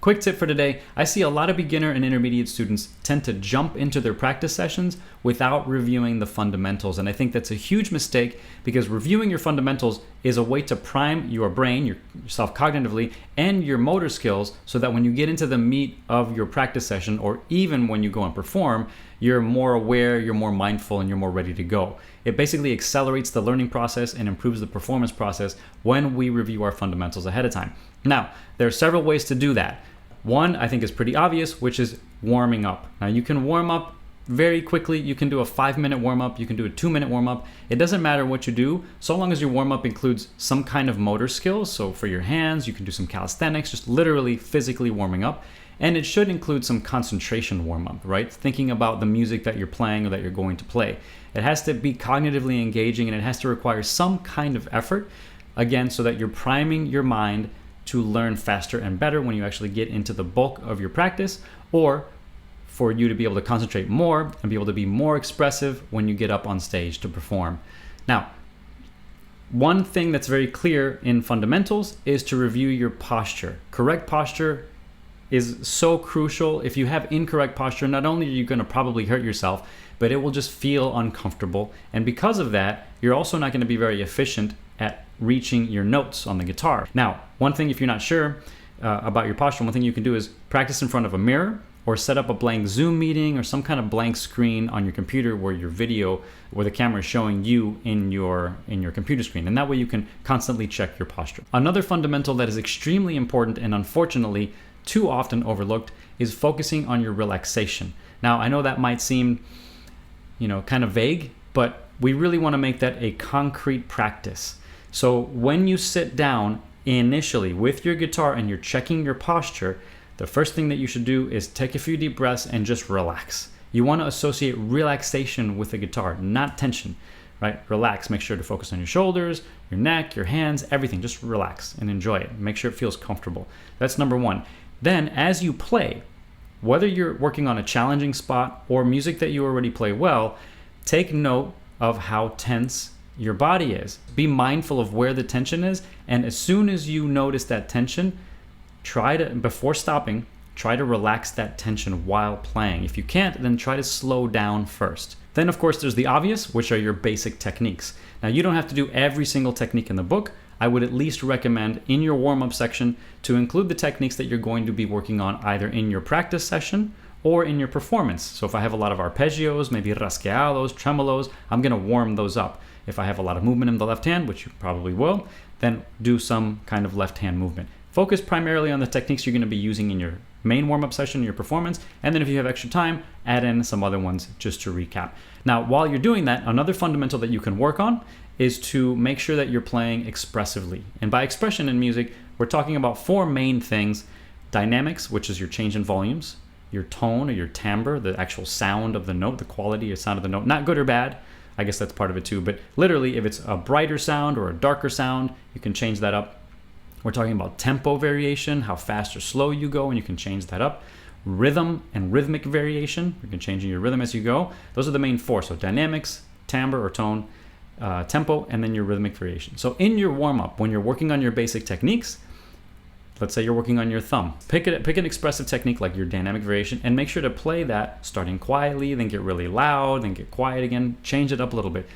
Quick tip for today, I see a lot of beginner and intermediate students tend to jump into their practice sessions without reviewing the fundamentals. And I think that's a huge mistake because reviewing your fundamentals is a way to prime your brain, yourself cognitively, and your motor skills so that when you get into the meat of your practice session, or even when you go and perform, you're more aware, you're more mindful, and you're more ready to go. It basically accelerates the learning process and improves the performance process when we review our fundamentals ahead of time. Now, there are several ways to do that. One, I think, is pretty obvious, which is warming up. Now, you can warm up very quickly. You can do a 5-minute warm-up. You can do a 2-minute warm-up. It doesn't matter what you do, so long as your warm-up includes some kind of motor skills. So for your hands, you can do some calisthenics, just literally physically warming up. And it should include some concentration warm-up, right? Thinking about the music that you're playing or that you're going to play. It has to be cognitively engaging, and it has to require some kind of effort, again, so that you're priming your mind to learn faster and better when you actually get into the bulk of your practice, or for you to be able to concentrate more and be able to be more expressive when you get up on stage to perform. Now, one thing that's very clear in fundamentals is to review your posture. Correct posture is so crucial. If you have incorrect posture, not only are you going to probably hurt yourself, but it will just feel uncomfortable. And because of that, you're also not going to be very efficient at reaching your notes on the guitar. Now, one thing, if you're not sure about your posture, one thing you can do is practice in front of a mirror, or set up a blank Zoom meeting or some kind of blank screen on your computer where your video, where the camera is showing you in your computer screen. And that way you can constantly check your posture. Another fundamental that is extremely important and unfortunately too often overlooked is focusing on your relaxation. Now, I know that might seem, kind of vague, but we really want to make that a concrete practice. So when you sit down initially with your guitar and you're checking your posture, the first thing that you should do is take a few deep breaths and just relax. You want to associate relaxation with the guitar, not tension, right? Relax. Make sure to focus on your shoulders, your neck, your hands, everything. Just relax and enjoy it. Make sure it feels comfortable. That's number one. Then as you play, whether you're working on a challenging spot or music that you already play well, take note of how tense your body is. Be mindful of where the tension is, and as soon as you notice that tension, before stopping, try to relax that tension while playing. If you can't, then try to slow down first. Then, of course, there's the obvious, which are your basic techniques. Now, you don't have to do every single technique in the book. I would at least recommend in your warm-up section to include the techniques that you're going to be working on either in your practice session or in your performance. So if I have a lot of arpeggios, maybe rasgueados, tremolos, I'm going to warm those up. If I have a lot of movement in the left hand, which you probably will, then do some kind of left hand movement. Focus primarily on the techniques you're going to be using in your main warm-up session, your performance, and then if you have extra time, add in some other ones just to recap. Now, while you're doing that, another fundamental that you can work on is to make sure that you're playing expressively. And by expression in music, we're talking about 4 main things: dynamics, which is your change in volumes, your tone or your timbre, the actual sound of the note, the quality or sound of the note, not good or bad. I guess that's part of it too, but literally if it's a brighter sound or a darker sound, you can change that up. We're talking about tempo variation, how fast or slow you go, and you can change that up. Rhythm and rhythmic variation, you can change your rhythm as you go. Those are the main 4. So dynamics, timbre or tone, tempo, and then your rhythmic variation. So in your warm-up, when you're working on your basic techniques, let's say you're working on your thumb, pick an expressive technique like your dynamic variation and make sure to play that starting quietly, then get really loud, then get quiet again, change it up a little bit.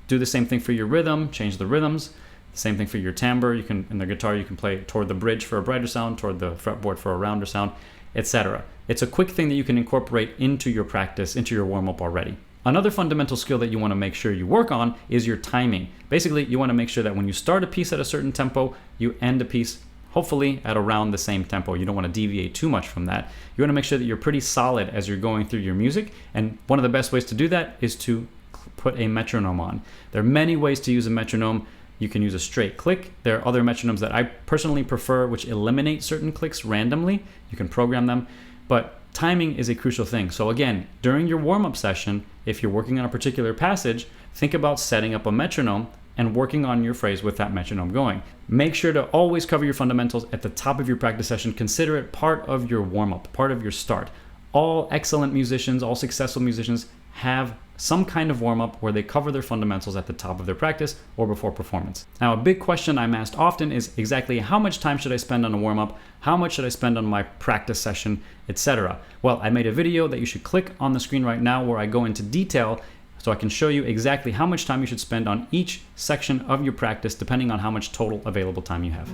Do the same thing for your rhythm, change the rhythms. Same thing for your timbre. You can, in the guitar, you can play toward the bridge for a brighter sound, toward the fretboard for a rounder sound, etc. It's a quick thing that you can incorporate into your practice, into your warm-up already. Another fundamental skill that you want to make sure you work on is your timing. Basically, you want to make sure that when you start a piece at a certain tempo, you end a piece hopefully at around the same tempo. You don't want to deviate too much from that. You want to make sure that you're pretty solid as you're going through your music, and one of the best ways to do that is to put a metronome on. There are many ways to use a metronome. You can use a straight click. There are other metronomes that I personally prefer, which eliminate certain clicks randomly. You can program them, but timing is a crucial thing. So again, during your warm-up session, if you're working on a particular passage, think about setting up a metronome and working on your phrase with that metronome going. Make sure to always cover your fundamentals at the top of your practice session. Consider it part of your warm-up, part of your start. All excellent musicians, all successful musicians have some kind of warm-up where they cover their fundamentals at the top of their practice or before performance. Now, a big question I'm asked often is exactly how much time should I spend on a warm-up? How much should I spend on my practice session, etc.? Well, I made a video that you should click on the screen right now where I go into detail so I can show you exactly how much time you should spend on each section of your practice depending on how much total available time you have.